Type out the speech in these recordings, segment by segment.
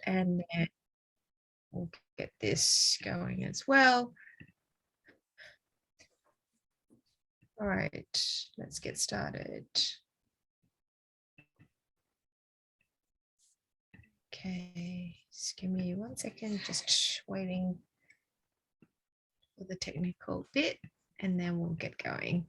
and then we'll get this going as well. All right, let's get started. Okay, just give me 1 second, just waiting for the technical bit, and then we'll get going.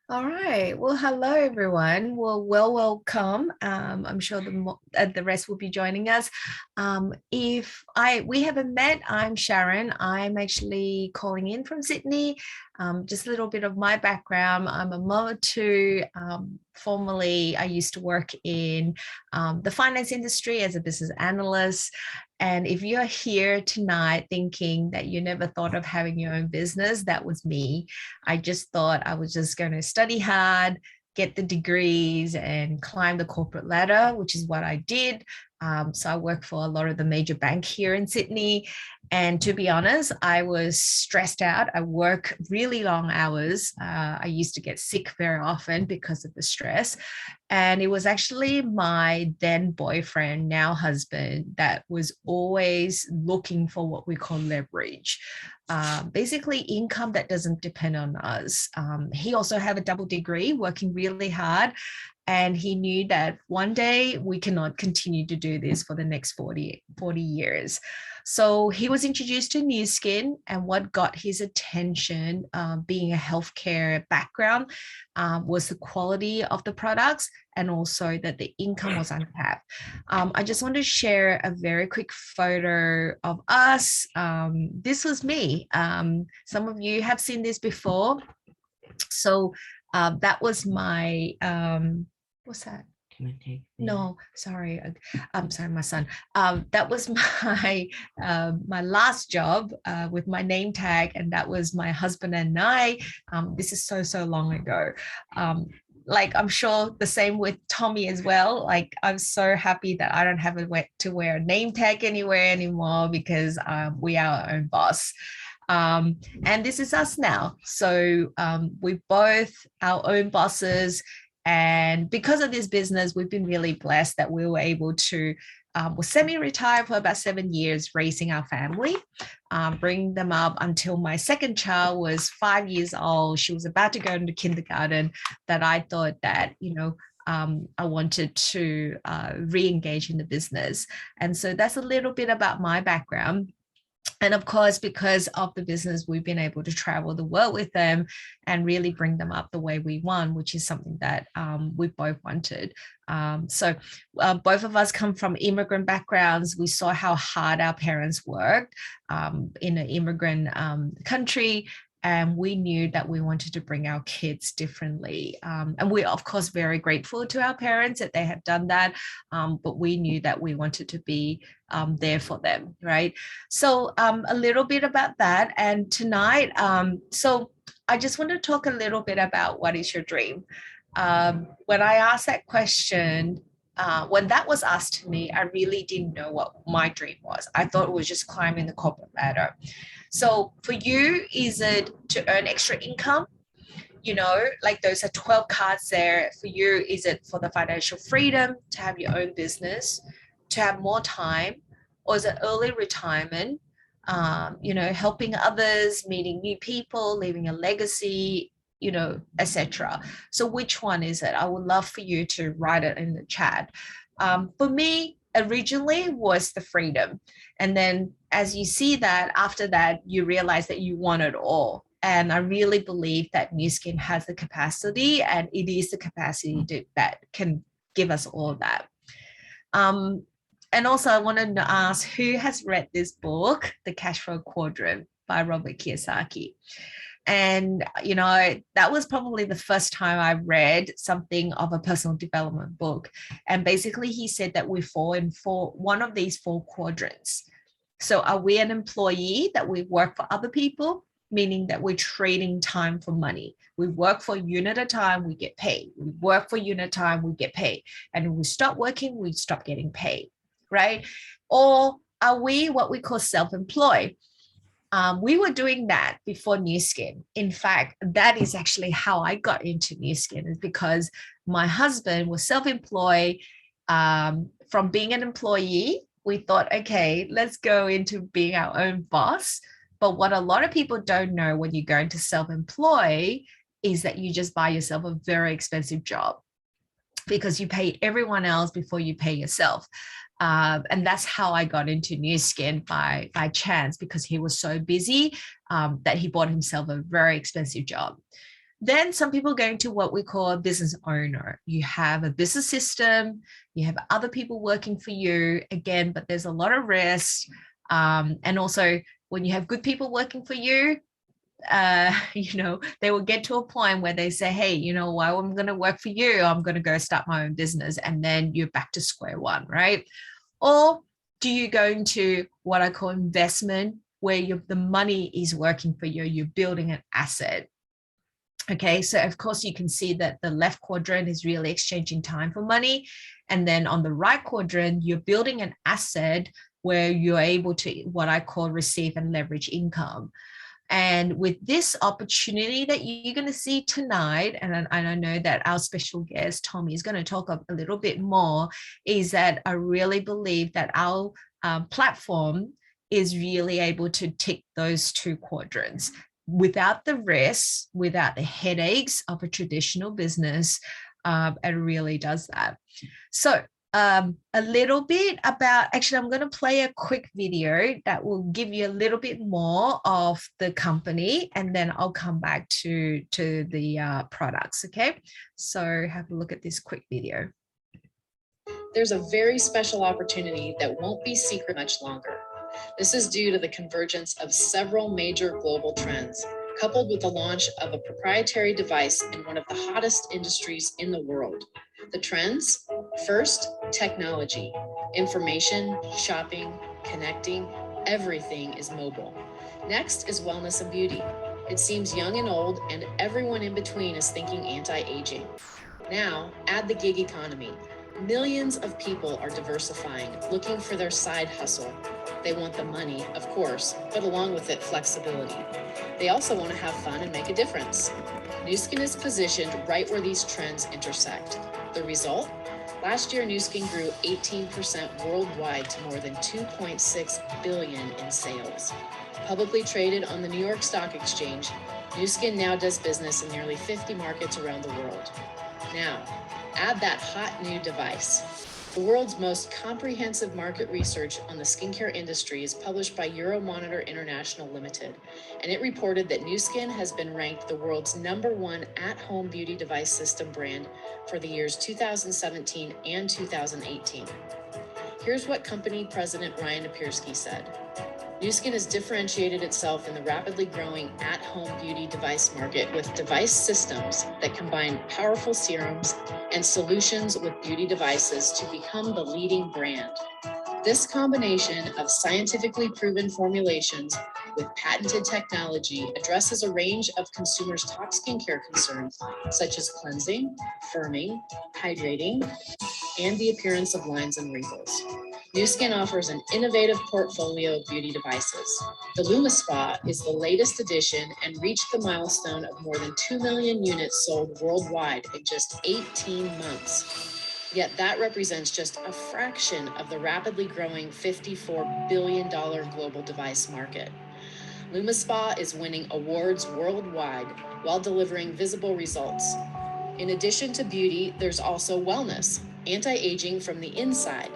All right. Well, hello, everyone. Well, welcome. I'm sure the rest will be joining us. If we haven't met, I'm Sharon. I'm actually calling in from Sydney. Just a little bit of my background. I'm a mother too. Formerly, I used to work in the finance industry as a business analyst. And if you're here tonight thinking that you never thought of having your own business, that was me. I just thought I was just going to study hard, get the degrees, and climb the corporate ladder, which is what I did. So I worked for a lot of the major banks here in Sydney. And to be honest, I was stressed out. I work really long hours. I used to get sick very often because of the stress. And it was actually my then boyfriend, now husband, that was always looking for what we call leverage. Basically income that doesn't depend on us. He also had a double degree, working really hard. And he knew that one day we cannot continue to do this for the next 40 years. So he was introduced to Nuskin, and what got his attention, being a healthcare background, was the quality of the products and also that the income was uncapped. I just want to share a very quick photo of us. This was me. Some of you have seen this before. So that was my, what's that? No, sorry. I'm sorry, my son. That was my my last job with my name tag, and that was my husband and I. This is so long ago. Like I'm sure the same with Tommy as well. Like I'm so happy that I don't have to wear a name tag anywhere anymore because we are our own boss. And this is us now. So we both our own bosses. And because of this business, we've been really blessed that we were able to, was semi-retired for about 7 years, raising our family, bringing them up until my second child was 5 years old. She was about to go into kindergarten, that I thought that, I wanted to re-engage in the business. And so that's a little bit about my background. And of course, because of the business, we've been able to travel the world with them and really bring them up the way we want, which is something that we both wanted. So both of us come from immigrant backgrounds. We saw how hard our parents worked in an immigrant country. And we knew that we wanted to bring our kids differently. And we're, of course, very grateful to our parents that they have done that. But we knew that we wanted to be there for them, right? So a little bit about that. And tonight, so I just want to talk a little bit about what is your dream. When I asked that question, when that was asked to me, I really didn't know what my dream was. I thought it was just climbing the corporate ladder. So for you, is it to earn extra income? Like those are 12 cards there. For you, is it for the financial freedom to have your own business, to have more time, or is it early retirement, helping others, meeting new people, leaving a legacy, etc. So which one is it? I would love for you to write it in the chat. For me, originally was the freedom. And then as you see that, after that, you realize that you want it all. And I really believe that Nuskin has the capacity, and it is the capacity that can give us all that. And also I wanted to ask, who has read this book, The Cash Flow Quadrant by Robert Kiyosaki? And, that was probably the first time I read something of a personal development book. And basically he said that we fall in one of these 4 quadrants. So are we an employee that we work for other people, meaning that we're trading time for money? We work for a unit of time, we get paid. We work for a unit of time, we get paid. And when we stop working, we stop getting paid, right? Or are we what we call self-employed? We were doing that before Nuskin. In fact, that is actually how I got into Nuskin, is because my husband was self-employed. From being an employee, we thought, okay, let's go into being our own boss. But what a lot of people don't know when you go into self-employed is that you just buy yourself a very expensive job, because you pay everyone else before you pay yourself. And that's how I got into Nuskin by chance, because he was so busy that he bought himself a very expensive job. Then some people go into what we call a business owner. You have a business system, you have other people working for you, again, but there's a lot of risk. And also, when you have good people working for you, they will get to a point where they say, hey, you know what, I'm going to work for you, I'm going to go start my own business, and then you're back to square one, right? Or do you go into what I call investment, where the money is working for you, you're building an asset? Okay, so of course you can see that the left quadrant is really exchanging time for money, and then on the right quadrant you're building an asset where you're able to, what I call, receive and leverage income. And with this opportunity that you're going to see tonight, and I know that our special guest, Tommy, is going to talk a little bit more, is that I really believe that our platform is really able to tick those two quadrants without the risks, without the headaches of a traditional business. It really does that. So a little bit about, actually, I'm going to play a quick video that will give you a little bit more of the company, and then I'll come back to the products. Okay, so have a look at this quick video. There's a very special opportunity that won't be secret much longer. This is due to the convergence of several major global trends, coupled with the launch of a proprietary device in one of the hottest industries in the world. The trends? First, technology. Information, shopping, connecting, everything is mobile. Next is wellness and beauty. It seems young and old, and everyone in between is thinking anti-aging. Now, add the gig economy. Millions of people are diversifying, looking for their side hustle. They want the money, of course, but along with it, flexibility. They also want to have fun and make a difference. Nuskin is positioned right where these trends intersect. The result? Last year, Nuskin grew 18% worldwide to more than $2.6 billion in sales. Publicly traded on the New York Stock Exchange, Nuskin now does business in nearly 50 markets around the world. Now, add that hot new device. The world's most comprehensive market research on the skincare industry is published by Euromonitor International Limited, and it reported that Nuskin has been ranked the world's #1 at-home beauty device system brand for the years 2017 and 2018. Here's what company president Ryan Apiersky said. Nuskin has differentiated itself in the rapidly growing at-home beauty device market with device systems that combine powerful serums and solutions with beauty devices to become the leading brand. This combination of scientifically proven formulations with patented technology addresses a range of consumers' top skincare concerns, such as cleansing, firming, hydrating, and the appearance of lines and wrinkles. Nuskin offers an innovative portfolio of beauty devices. The LumiSpa is the latest addition and reached the milestone of more than 2 million units sold worldwide in just 18 months. Yet that represents just a fraction of the rapidly growing $54 billion global device market. LumiSpa is winning awards worldwide while delivering visible results. In addition to beauty, there's also wellness, anti-aging from the inside,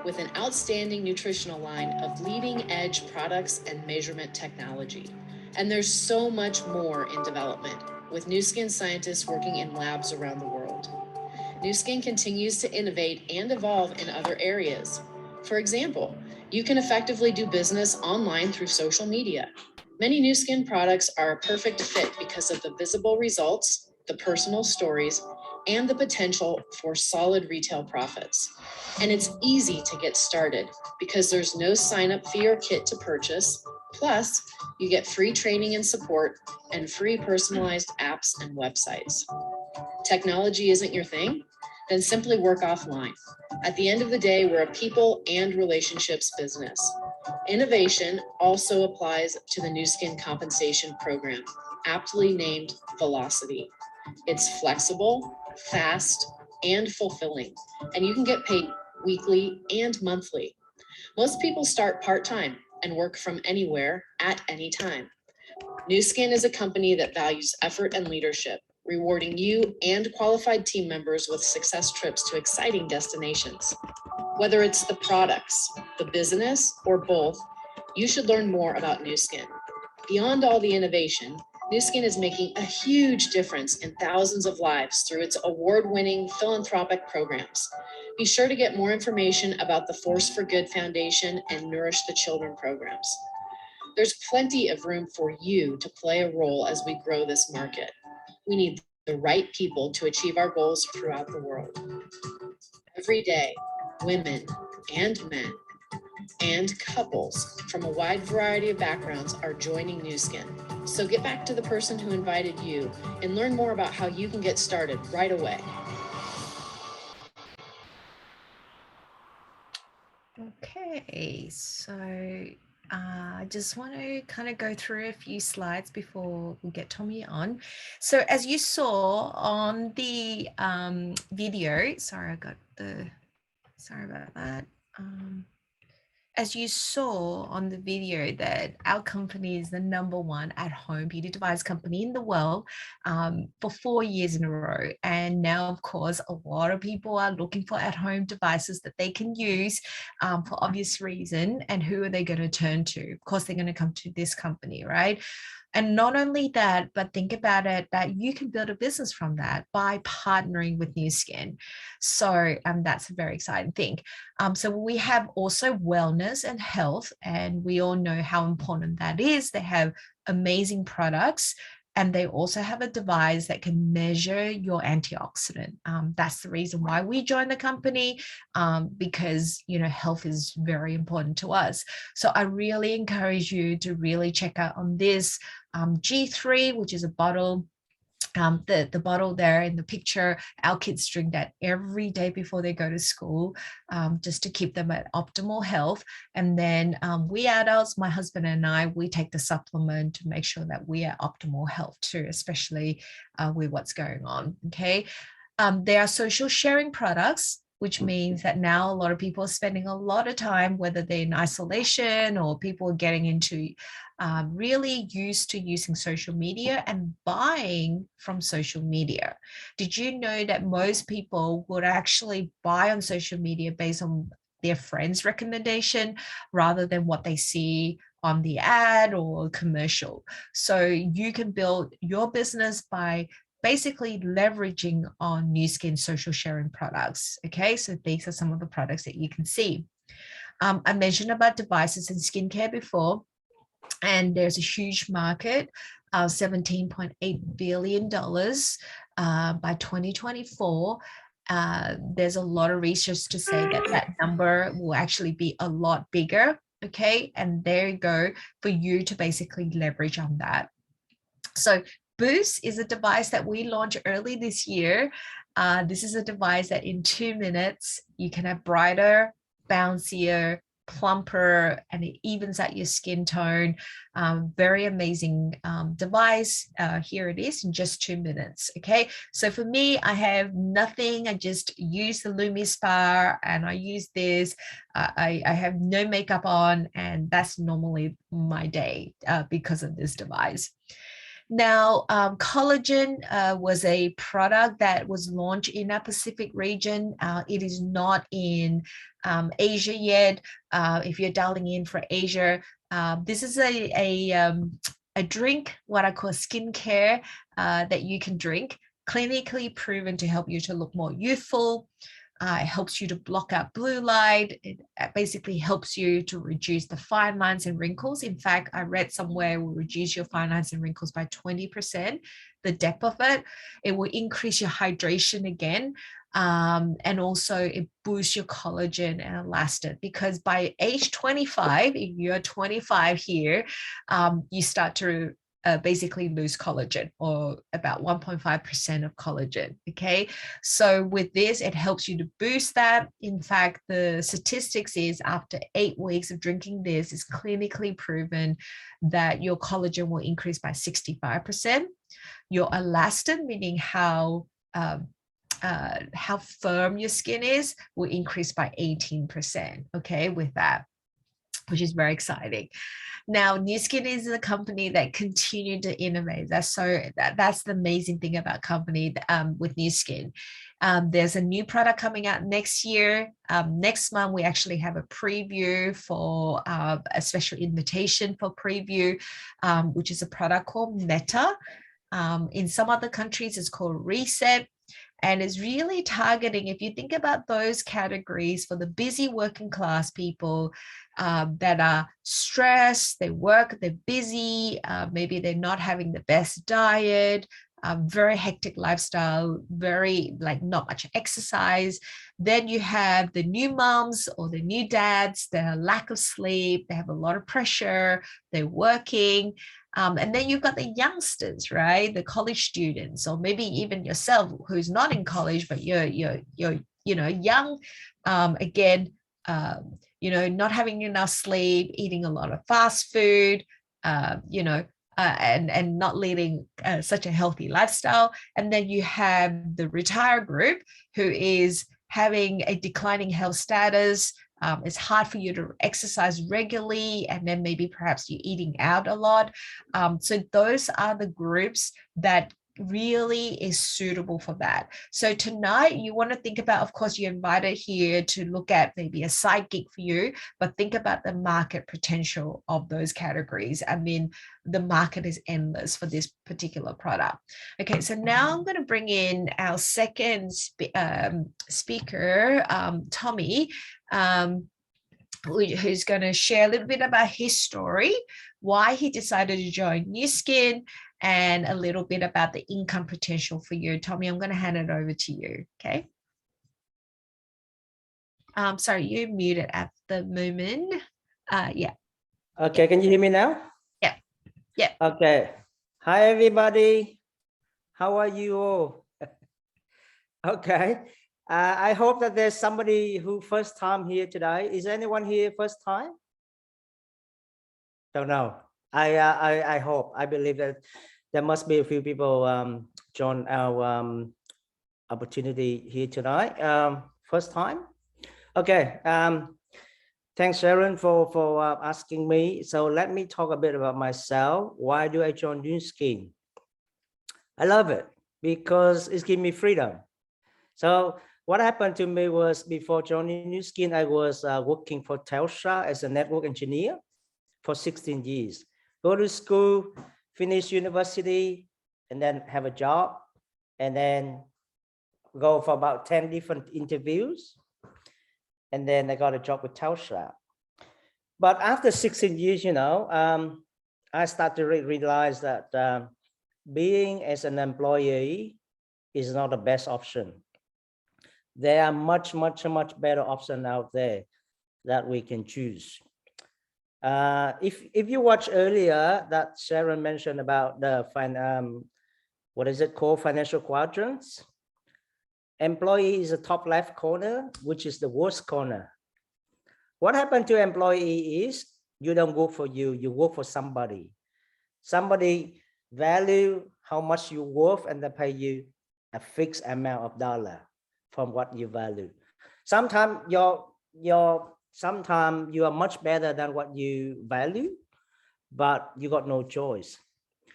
with an outstanding nutritional line of leading-edge products and measurement technology. And there's so much more in development, with Nuskin scientists working in labs around the world. Nuskin continues to innovate and evolve in other areas. For example, you can effectively do business online through social media. Many Nuskin products are a perfect fit because of the visible results, the personal stories, and the potential for solid retail profits. And it's easy to get started because there's no sign-up fee or kit to purchase. Plus, you get free training and support and free personalized apps and websites. Technology isn't your thing? Then simply work offline. At the end of the day, we're a people and relationships business. Innovation also applies to the Nuskin compensation program, aptly named Velocity. It's flexible, fast, and fulfilling, and you can get paid weekly and monthly. Most people start part-time and work from anywhere at any time. Nuskin is a company that values effort and leadership, rewarding you and qualified team members with success trips to exciting destinations. Whether it's the products, the business, or both, you should learn more about Nuskin. Beyond all the innovation, Nuskin is making a huge difference in thousands of lives through its award-winning philanthropic programs. Be sure to get more information about the Force for Good Foundation and Nourish the Children programs. There's plenty of room for you to play a role as we grow this market. We need the right people to achieve our goals throughout the world. Every day, women and men and couples from a wide variety of backgrounds are joining Nuskin. So get back to the person who invited you and learn more about how you can get started right away. Okay, so I just want to kind of go through a few slides before we get Tommy on. So as you saw on the video, sorry about that. As you saw on the video, that our company is the #1 at-home beauty device company in the world for 4 years in a row. And now, of course, a lot of people are looking for at-home devices that they can use for obvious reason. And who are they going to turn to? Of course, they're going to come to this company, right? And not only that, but think about it, that you can build a business from that by partnering with Nuskin. So that's a very exciting thing. So we have also wellness and health, and we all know how important that is. They have amazing products, and they also have a device that can measure your antioxidant. That's the reason why we joined the company, because health is very important to us. So I really encourage you to really check out on this G3, which is a bottle. The bottle there in the picture, our kids drink that every day before they go to school, just to keep them at optimal health. And then we adults, my husband and I, we take the supplement to make sure that we are optimal health too, especially with what's going on. Okay. There are social sharing products, which means that now a lot of people are spending a lot of time, whether they're in isolation or people are getting into really used to using social media and buying from social media. Did you know that most people would actually buy on social media based on their friends' recommendation rather than what they see on the ad or commercial? So you can build your business by basically leveraging on Nuskin social sharing products. Okay, so these are some of the products that you can see. I mentioned about devices and skincare before, and there's a huge market, $17.8 billion by 2024. There's a lot of research to say that that number will actually be a lot bigger. Okay, and there you go for you to basically leverage on that. So Boost is a device that we launched early this year. This is a device that in 2 minutes, you can have brighter, bouncier, plumper, and it evens out your skin tone. Very amazing device. Here it is in just 2 minutes. Okay, so for me, I have nothing. I just use the Lumi Spa and I use this. I have no makeup on, and that's normally my day because of this device. Now, collagen was a product that was launched in a Pacific region. It is not in Asia yet. If you're dialing in for Asia, this is a drink, what I call skincare, that you can drink, clinically proven to help you to look more youthful. It helps you to block out blue light. It basically helps you to reduce the fine lines and wrinkles. In fact, I read somewhere it will reduce your fine lines and wrinkles by 20%, the depth of it. It will increase your hydration again. And also it boosts your collagen and elastin, because by age 25, if you're 25 here, you start to basically lose collagen, or about 1.5% of collagen. Okay, so with this, it helps you to boost that. In fact, the statistics is after 8 weeks of drinking this, is clinically proven that your collagen will increase by 65%. Your elastin, meaning how firm your skin is, will increase by 18%. Okay, with that, which is very exciting. Now, Nuskin is a company that continued to innovate. That's the amazing thing about company with Nuskin. There's a new product coming out next year. Next month, we actually have a preview for a special invitation for preview, which is a product called Meta. In some other countries, it's called Reset. And it's really targeting, if you think about those categories for the busy working class people that are stressed, they work, they're busy, maybe they're not having the best diet, very hectic lifestyle, very like not much exercise. Then you have the new moms or the new dads, the lack of sleep, they have a lot of pressure, they're working. And then you've got the youngsters, right? The college students, or maybe even yourself who's not in college, but you're young. Again, not having enough sleep, eating a lot of fast food, and not leading such a healthy lifestyle. And then you have the retired group who is having a declining health status. It's hard for you to exercise regularly, and then maybe perhaps you're eating out a lot. So those are the groups that really is suitable for that. So tonight you want to think about, of course, you're invited here to look at maybe a side gig for you, but think about the market potential of those categories. I mean, the market is endless for this particular product. Okay, so now I'm going to bring in our second speaker, Tommy, who's going to share a little bit about his story, why he decided to join Nuskin, and a little bit about the income potential for you. Tommy, I'm going to hand it over to you. Okay. Sorry, you're muted at the moment. Yeah. Okay, can you hear me now? Yeah. Yeah. Okay. Hi, everybody. How are you all? Okay. I hope that there's somebody who first time here today. Is anyone here first time? Don't know. I hope, I believe that there must be a few people join our opportunity here tonight. First time. Okay. Thanks, Sharon, for asking me. So let me talk a bit about myself. Why do I join Nuskin? I love it because it's giving me freedom. So what happened to me was, before joining Nuskin, I was working for Telstra as a network engineer for 16 years. Go to school, finish university, and then have a job, and then go for about 10 different interviews. And then I got a job with Telstra. But after 16 years, I started to realize that being as an employee is not the best option. There are much better options out there that we can choose. If you watch earlier that Sharon mentioned about the what is it called, financial quadrants, employee is the top left corner, which is the worst corner. What happened to employee is, you don't work for you, you work for somebody. Somebody value how much you worth, and they pay you a fixed amount of dollar from what you value. Sometimes sometimes you are much better than what you value, but you got no choice.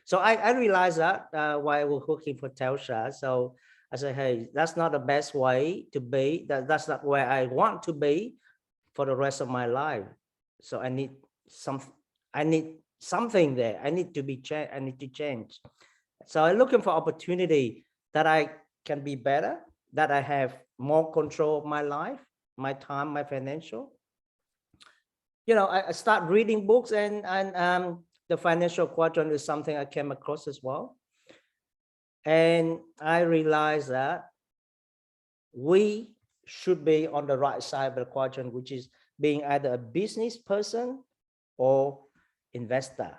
So I realized that while I was working for Telstra. So I said, hey, that's not the best way to be. That's not where I want to be for the rest of my life. So I need something there. I need to change. So I'm looking for opportunity that I can be better, that I have more control of my life, my time, my financial. I start reading books, and the financial quadrant is something I came across as well. And I realized that we should be on the right side of the quadrant, which is being either a business person or investor.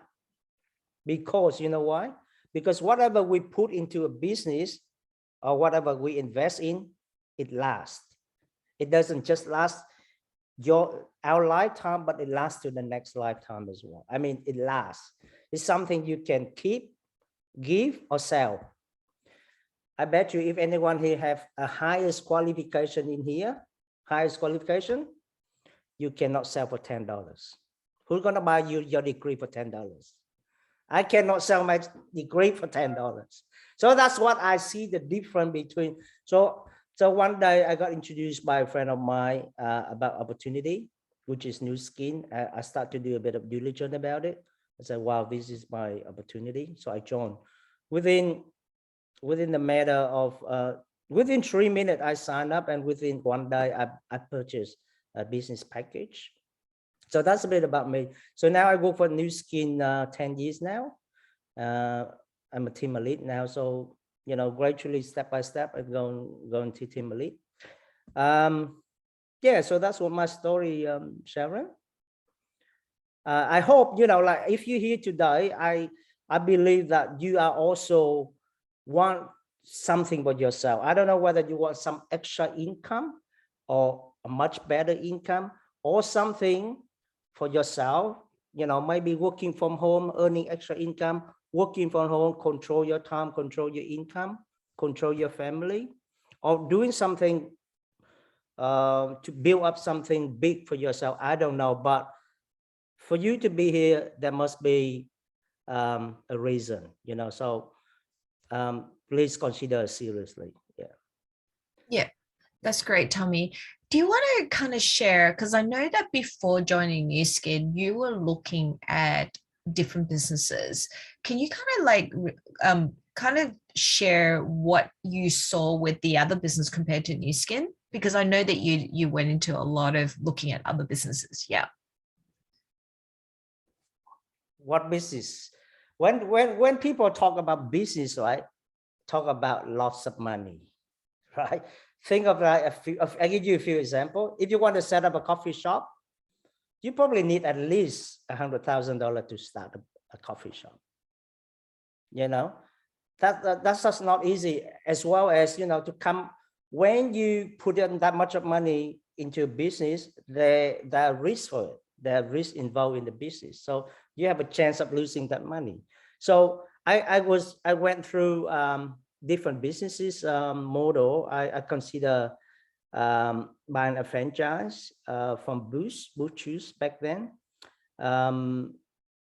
because you know why? Because whatever we put into a business or whatever we invest in, it lasts. It doesn't just last our lifetime, but it lasts to the next lifetime as well. I mean, it lasts. It's something you can keep, give, or sell. I bet you if anyone here have a highest qualification in here, highest qualification, you cannot sell for $10. Who's gonna buy you your degree for $10? I cannot sell my degree for $10. So that's what I see the difference between. So one day I got introduced by a friend of mine about opportunity, which is Nuskin. I start to do a bit of diligence about it. I said, wow, this is my opportunity. So I joined. Within the matter of within 3 minutes, I signed up, and within one day, I purchased a business package. So that's a bit about me. So now I work for Nuskin 10 years now. I'm a team lead now. So, you know, gradually, step by step, I'm going to team lead. Yeah, so that's what my story, Sharon. I hope, you know, like if you're here today, I believe that you are also want something for yourself. I don't know whether you want some extra income or a much better income or something for yourself, you know, maybe working from home, earning extra income, working from home, control your time, control your income, control your family, or doing something to build up something big for yourself. I don't know, but for you to be here, there must be a reason, you know, so please consider seriously. Yeah, that's great, Tommy. Do you want to kind of share, because I know that before joining Nuskin, you were looking at different businesses. Can you kind of like kind of share what you saw with the other business compared to Nuskin? Because I know that you went into a lot of looking at other businesses. Yeah. What business? When people talk about business, right, talk about lots of money, right? Think of like I give you a few examples. If you want to set up a coffee shop, you probably need at least $100,000 to start a coffee shop. You know, that's just not easy. As well as, you know, to come when you put in that much of money into a business, there are risks for it. There are risks involved in the business, so you have a chance of losing that money. So I went through different businesses model. I consider buying a franchise from Boost Shoes back then. It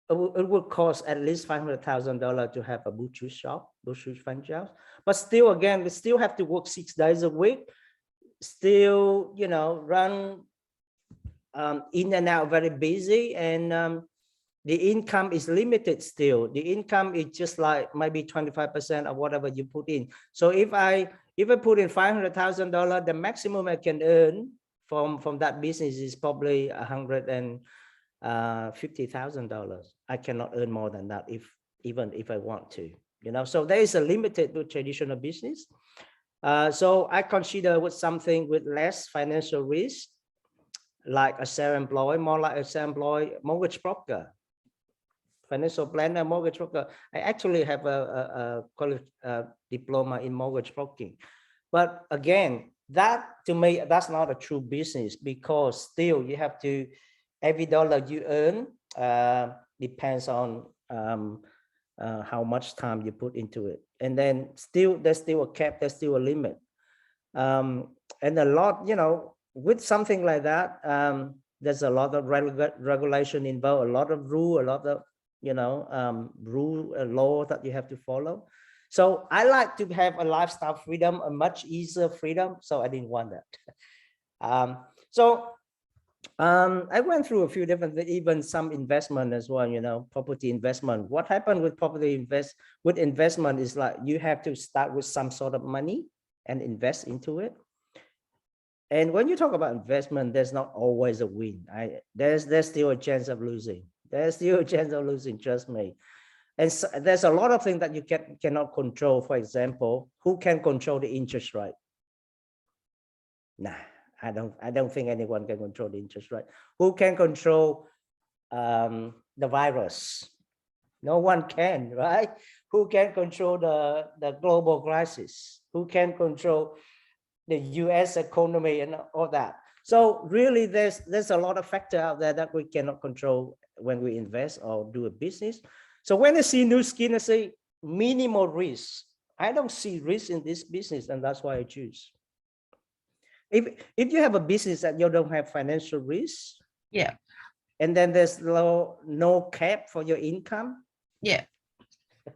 would cost at least $500,000 to have a Boost Shoes shop, Boost Shoes franchise. But still, again, we still have to work 6 days a week. Still, you know, run in and out, very busy, and the income is limited still. The income is just like maybe 25% of whatever you put in. So if I put in $500,000, the maximum I can earn from that business is probably $150,000. I cannot earn more than that even if I want to, you know. So there is a limited to traditional business. So I consider with something with less financial risk, like a self-employed, more like a self-employed mortgage broker, financial planner, mortgage broker. I actually have a college diploma in mortgage broking. But again, that to me, that's not a true business, because still you have to, every dollar you earn depends on how much time you put into it. And then still, there's still a cap, there's still a limit. And a lot, you know, with something like that, there's a lot of regulation involved, a lot of rule, a lot of, you know, rule and law that you have to follow. So I like to have a lifestyle freedom, a much easier freedom. So I didn't want that. I went through a few different, even some investment as well, you know, property investment. What happened with investment is like you have to start with some sort of money and invest into it. And when you talk about investment, there's not always a win. There's still a chance of losing. There's still a chance of losing, trust me. And so there's a lot of things that you cannot control. For example, who can control the interest rate? Nah, I don't think anyone can control the interest rate. Who can control the virus? No one can, right? Who can control the global crisis? Who can control the US economy and all that? So really there's a lot of factor out there that we cannot control when we invest or do a business. So when I see Nuskin, I say minimal risk. I don't see risk in this business, and that's why I choose. If you have a business that you don't have financial risk, Yeah. and then there's no cap for your income, Yeah.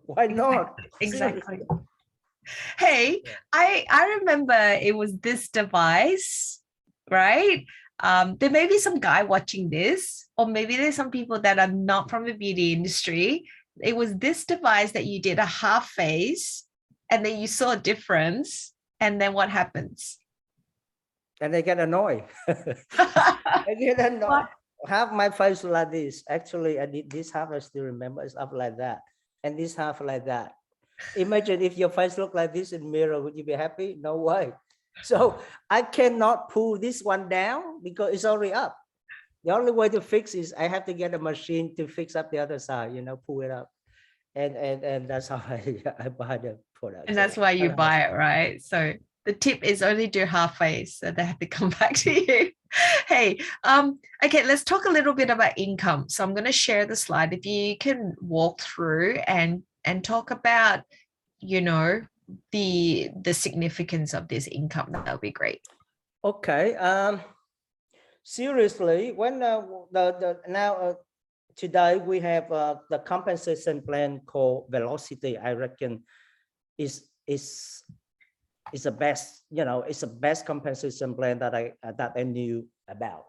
why not? Exactly. Hey, I remember it was this device, right? There may be some guy watching this, or maybe there's some people that are not from the beauty industry. It was this device that you did a half face, and then you saw a difference, and then what happens? And they get annoyed. I get annoyed. What? Half my face like this. Actually, I did this half. I still remember it's up like that, and this half like that. Imagine if your face looked like this in mirror, would you be happy? No way. So I cannot pull this one down because it's already up. The only way to fix is I have to get a machine to fix up the other side, pull it up. And that's how I buy the product. And So that's why you buy it, right? So the tip is only do half face, so they have to come back to you. Hey, okay, let's talk a little bit about income. So I'm going to share the slide. If you can walk through and talk about, the significance of this income, that would be great. okay. Seriously, when now today we have the compensation plan called Velocity. I reckon is the best, it's the best compensation plan that I knew about,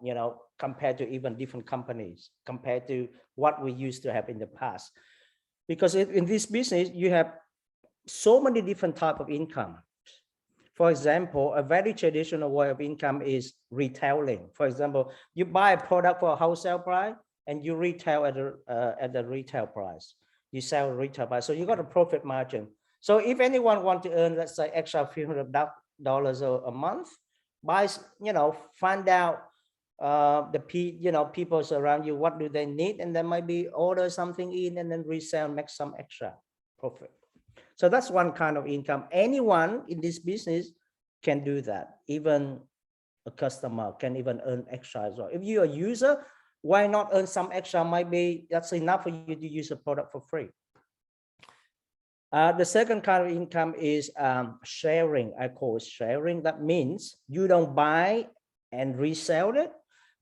compared to even different companies, compared to what we used to have in the past. Because in this business, you have so many different type of income. For example, a very traditional way of income is retailing. For example, you buy a product for a wholesale price and you retail at the retail price. You sell retail price, so you got a profit margin. So if anyone want to earn, let's say, extra few $100 a month, find out people around you, what do they need, and then maybe order something in and then resell, make some extra profit. So that's one kind of income. Anyone in this business can do that. Even a customer can even earn extra as well. If you're a user, why not earn some extra? Maybe that's enough for you to use a product for free. The second kind of income is sharing. I call it sharing. That means you don't buy and resell it,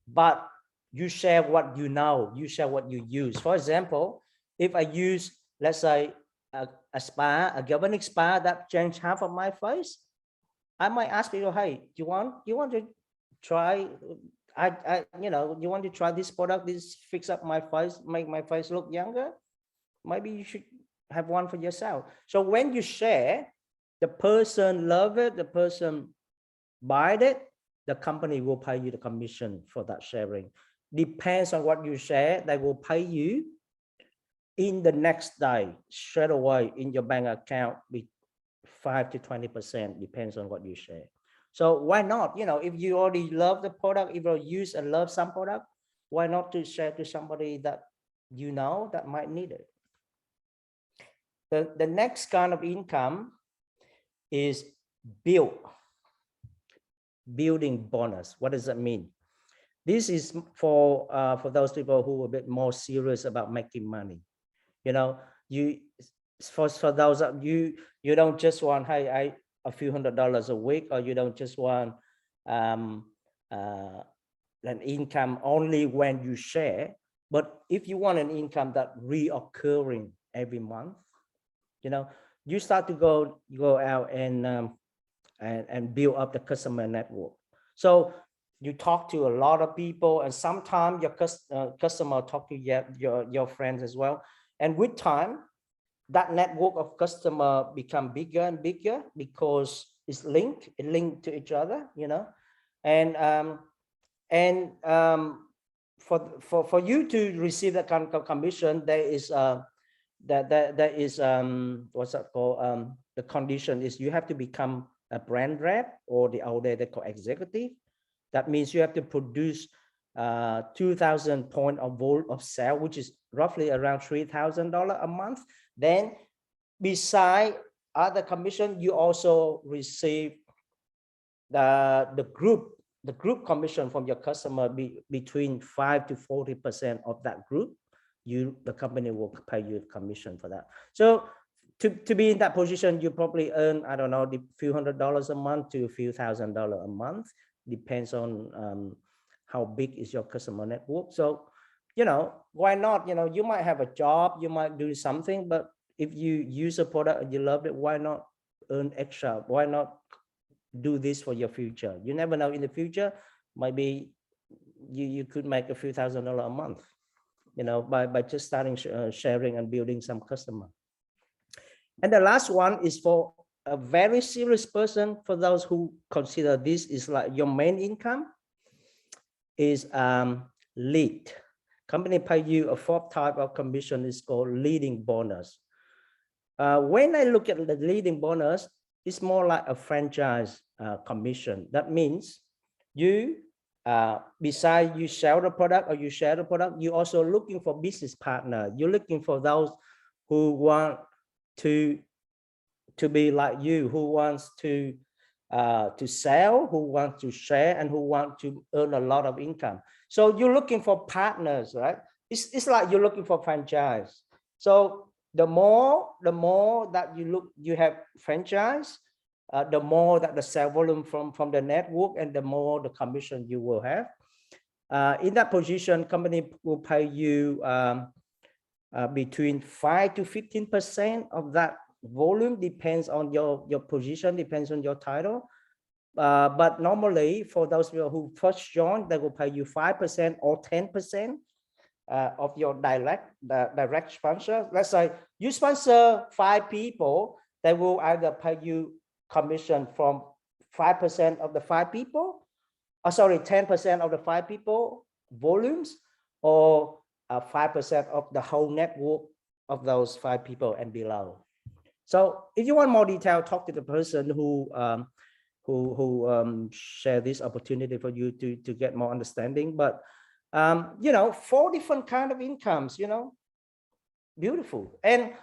but you share what you know, you share what you use. For example, if I use, let's say, a spa, a galvanic spa that changed half of my face, I might ask people, hey, you want to try, you want to try this product, this fix up my face, make my face look younger? Maybe you should have one for yourself. So when you share, the person love it, the person buy it, the company will pay you the commission for that sharing. Depends on what you share, they will pay you in the next day, straight away in your bank account, with 5 to 20%, depends on what you share. So why not? If you already love the product, if you use and love some product, why not to share to somebody that that might need it? The next kind of income is building bonus. What does that mean? This is for those people who are a bit more serious about making money. For those of you don't just want, hey, a few $100s a week, or you don't just want an income only when you share. But if you want an income that reoccurring every month, you start to go out and build up the customer network. So you talk to a lot of people, and sometimes your customer talk to your friends as well. And with time, that network of customer become bigger and bigger because it's linked to each other, and for you to receive that kind of commission, there is what's that called? The condition is you have to become a brand rep, or the old day they call executive. That means you have to produce 2,000 point of volt of sale, which is roughly around $3,000 a month. Then beside other commission, you also receive the group commission from your customer between 5 to 40% of that group. The company will pay you commission for that. So to be in that position, you probably earn, I don't know, a few $100s a month to a few $1,000s a month, depends on how big is your customer network. So, why not? You might have a job, you might do something, but if you use a product and you love it, why not earn extra? Why not do this for your future? You never know, in the future, maybe you could make a few $1,000s a month, by just starting sharing and building some customer. And the last one is for a very serious person. For those who consider this is like your main income, is lead. Company pay you a fourth type of commission, is called leading bonus. When I look at the leading bonus, it's more like a franchise commission. That means you, besides you sell the product or you share the product, you're also looking for business partner. You're looking for those who want to be like you, who wants to sell, who want to share, and who want to earn a lot of income. So you're looking for partners, right? It's like you're looking for franchise. So the more that you have franchise, the more that the sale volume from the network, and the more the commission you will have. In that position, company will pay you between 5 to 15% of that volume, depends on your position, depends on your title. But normally for those people who first join, they will pay you 5% or 10% of your direct sponsor. Let's say you sponsor 5 people, they will either pay you commission from 5% of the 5 people, or sorry, 10% of the 5 people volumes, or 5% of the whole network of those 5 people and below. So if you want more detail, talk to the person who share this opportunity for you to get more understanding. But 4 different kind of incomes, beautiful. And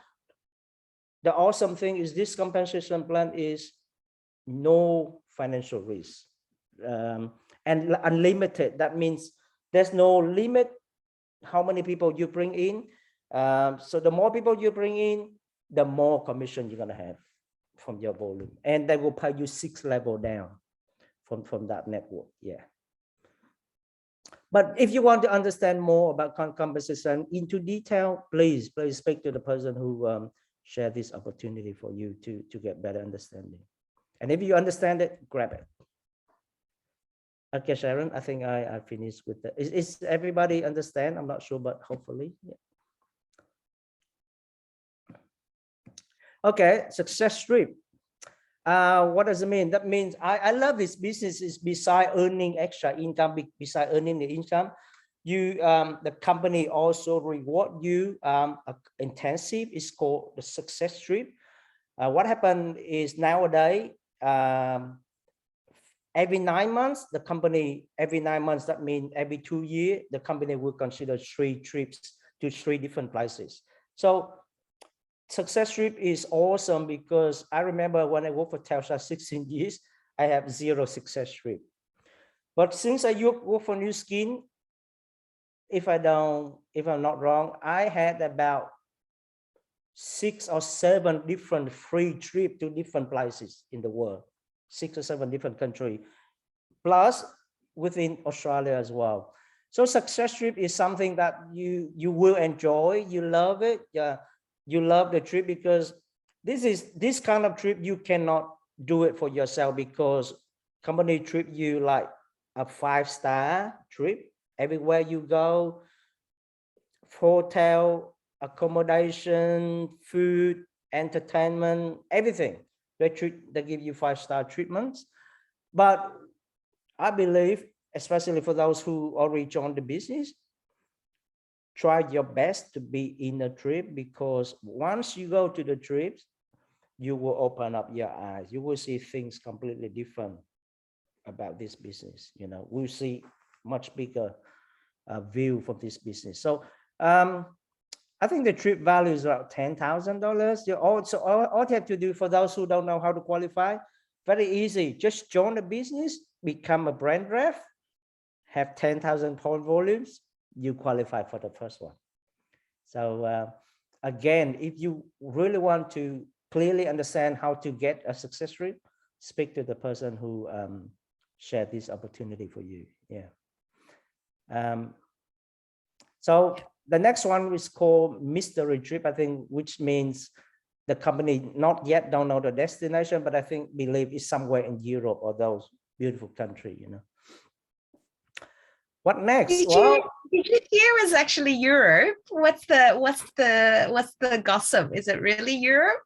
the awesome thing is this compensation plan is no financial risk, and unlimited. That means there's no limit how many people you bring in. So the more people you bring in, the more commission you're gonna have from your volume, and they will pay you 6 level down from that network. Yeah. But if you want to understand more about compensation into detail, please speak to the person who shared this opportunity for you to get better understanding. And if you understand it, grab it. Okay, Sharon, I think I finished with that. Is everybody understand? I'm not sure, but hopefully. Yeah. Okay, success strip. What does it mean? That means I love this business. Is beside earning extra income, beside earning the income, the company also reward you intensive. It's called the success strip. What happened is nowadays, every 9 months, the company, every 9 months, that means every 2 years, the company will consider 3 trips to 3 different places. So success trip is awesome, because I remember when I worked for Telstra 16 years, I have 0 success trip. But since I work for Nuskin, if I'm not wrong, I had about 6 or 7 different free trips to different places in the world, 6 or 7 different countries, plus within Australia as well. So success trip is something that you will enjoy. You love it. Yeah. You love the trip, because this kind of trip you cannot do it for yourself, because company trip you like a 5-star trip. Everywhere you go, hotel, accommodation, food, entertainment, everything. They give you 5-star treatments. But I believe, especially for those who already joined the business, try your best to be in a trip, because once you go to the trips, you will open up your eyes. You will see things completely different about this business. We'll see much bigger view from this business. So I think the trip value is about $10,000. You also all you have to do, for those who don't know how to qualify, very easy. Just join the business, become a brand rep, have 10,000 point volumes, you qualify for the first one. So again, if you really want to clearly understand how to get a success rate, speak to the person who shared this opportunity for you. Yeah. So the next one is called mystery trip, I think, which means the company not yet don't know the destination, but I think believe it's somewhere in Europe or those beautiful country, you know. What next? Did Well, you hear it was actually Europe? What's the gossip? Is it really Europe?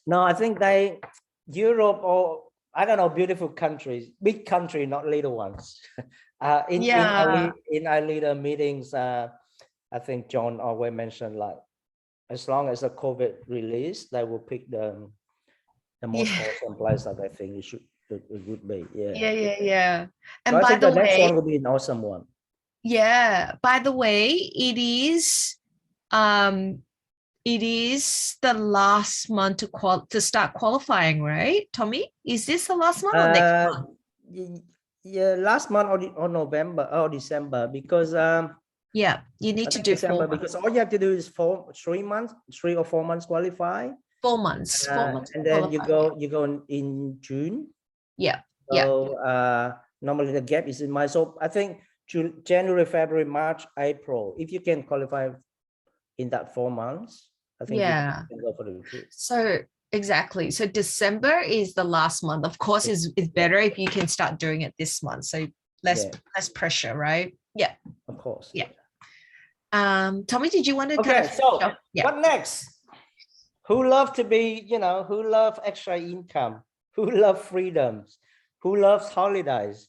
no, I think Europe, or I don't know, beautiful countries, big country, not little ones. In our leader meetings, I think John always mentioned, like, as long as the COVID release, they will pick the most awesome place that I think it would be. Yeah. And So I by think the the next way, one will be an awesome one. yeah, by the way, um it is the last month to start qualifying, right, Tommy? Is this the last month or next month? Yeah, last month or November or December, because Yeah, you need I to think do December, 4 months. because all you have to do is 3 or 4 months qualify. 4 months. 4 months And then you qualifying. go in June. Yeah. So normally the gap is in March. So I think January, February, March, April. If you can qualify in that 4 months, I think you can go for the retreat. So exactly. So December is the last month. Of course, is better if you can start doing it this month. So less pressure, right? Yeah. Of course. Yeah. Tommy, did you want to Okay, so what next? Who love to be, who love extra income, who love freedoms, who loves holidays?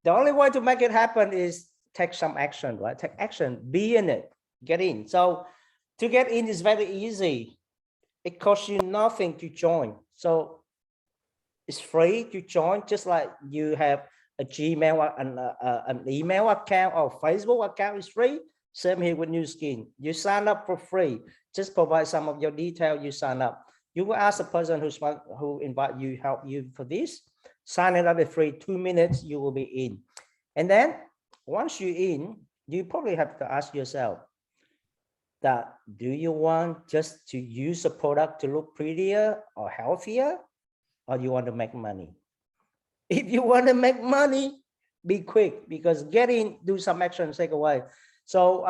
The only way to make it happen is take some action, right? Take action, be in it, get in. So to get in is very easy. It costs you nothing to join. So it's free to join, just like you have a Gmail and an email account or Facebook account is free. Same here with Nuskin. You sign up for free. Just provide some of your detail. You sign up. You will ask the person who invite you, help you for this. Sign it up for free. 2 minutes, you will be in. And then once you're in, you probably have to ask yourself that, do you want just to use a product to look prettier or healthier, or do you want to make money? If you want to make money, be quick, because get in, do some action, take away. So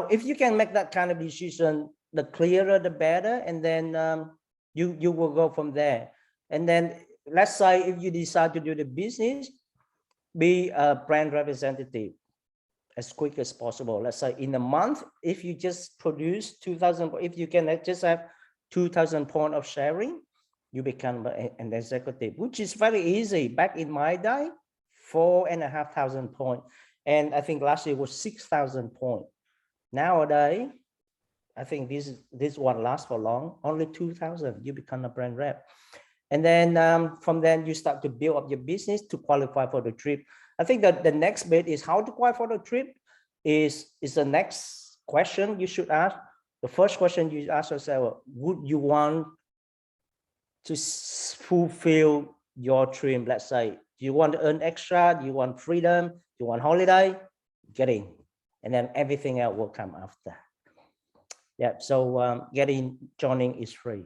if you can make that kind of decision, the clearer the better, and then you will go from there. And then let's say if you decide to do the business, be a brand representative as quick as possible. Let's say in a month, if you just produce 2,000, if you can just have 2,000 points of sharing, you become an executive, which is very easy. Back in my day, 4,500 points, and I think last year was 6,000 points. Nowadays, I think this one lasts for long. Only 2,000, you become a brand rep, and then from then you start to build up your business to qualify for the trip. I think that the next bit is how to qualify for the trip is the next question you should ask. The first question you ask yourself: would you want to fulfill your dream? Let's say, do you want to earn extra? Do you want freedom? Do you want holiday? Get in, and then everything else will come after. Yeah. So joining is free.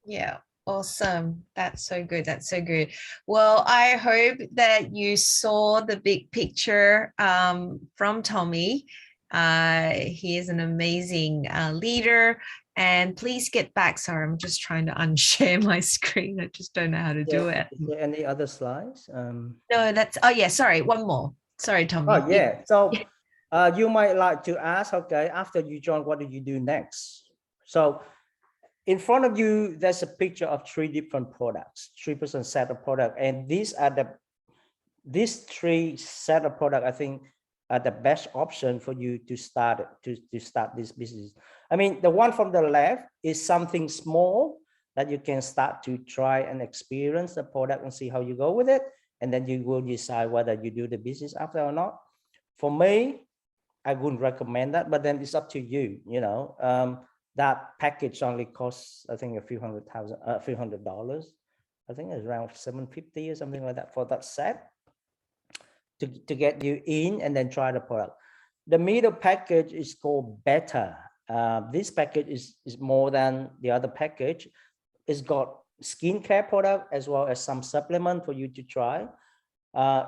Yeah. Awesome. That's so good. That's so good. Well, I hope that you saw the big picture from Tommy. He is an amazing leader. And please get back. Sorry, I'm just trying to unshare my screen. I just don't know how to do it. Is there any other slides? No, oh yeah, sorry, one more. Sorry, Tommy. Oh yeah. So you might like to ask, okay, after you join, what do you do next? So in front of you, there's a picture of 3 different products, 3% set of product. And these 3 set of product, I think, are the best option for you to start this business. I mean, the one from the left is something small, that you can start to try and experience the product and see how you go with it. And then you will decide whether you do the business after or not. For me, I wouldn't recommend that, but then it's up to you, you know. That package only costs, I think, a few hundred dollars. I think it's around $750 or something like that for that set to get you in and then try the product. The middle package is called beta. This package is more than the other package. It's got skincare product as well as some supplement for you to try.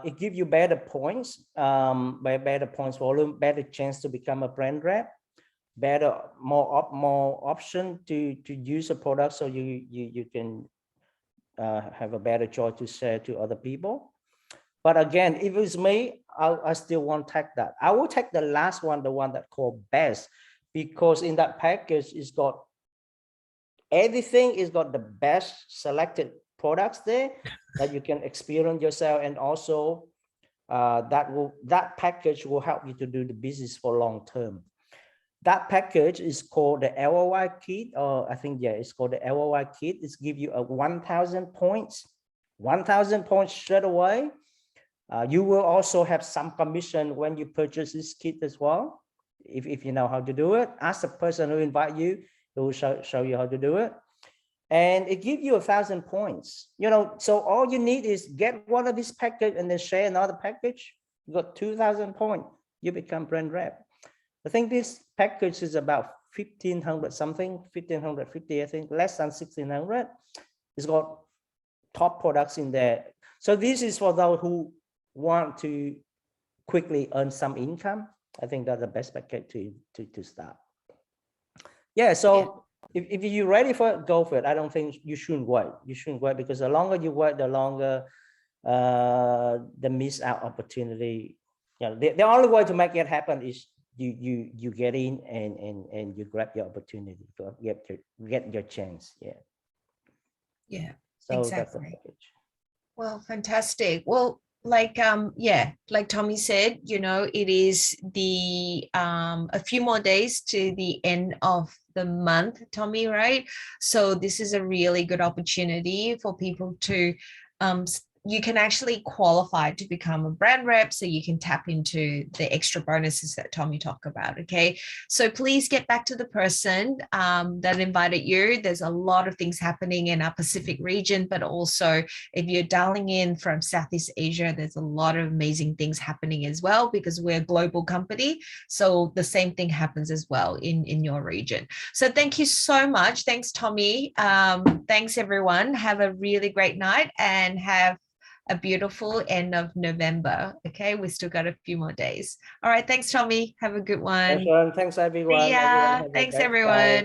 It gives you better points, better points volume, better chance to become a brand rep, better, more option to use a product, so you can have a better choice to share to other people. But again, if it's me, I still won't take that. I will take the last one, the one that called best, because in that package it's got everything. It's got the best selected products there that you can experience yourself, and also that package will help you to do the business for long term. That package is called the LOI kit, or I think, yeah, it's called the LOI kit. It's give you a 1,000 points, 1,000 points straight away. You will also have some commission when you purchase this kit as well. If you know how to do it, ask the person who invite you, who will show you how to do it. And it gives you 1,000 points, you know. So all you need is get one of these package and then share another package. You got 2,000 points, you become brand rep. I think this package is about 1,500 something, 1,550, I think, less than 1,600. It's got top products in there. So this is for those who want to quickly earn some income. I think that's the best package to start. Yeah, so if you're ready for it, go for it. I don't think you shouldn't wait. You shouldn't wait, because the longer you wait, the longer the miss out opportunity. You know, the only way to make it happen is you get in and you grab your opportunity, to get your chance. Yeah, So exactly. that's the package. Well, fantastic. Well, like like Tommy said, you know, it is the a few more days to the end of the month, Tommy, right? So this is a really good opportunity for people to you can actually qualify to become a brand rep, so you can tap into the extra bonuses that Tommy talked about. Okay, so please get back to the person that invited you. There's a lot of things happening in our Pacific region, but also if you're dialing in from Southeast Asia, there's a lot of amazing things happening as well, because we're a global company. So the same thing happens as well in your region. So thank you so much. Thanks, Tommy. Thanks, everyone. Have a really great night and have a beautiful end of November. Okay, we still got a few more days. All right, thanks, Tommy. Have a good one. Thanks everyone. See ya. Thanks, everyone.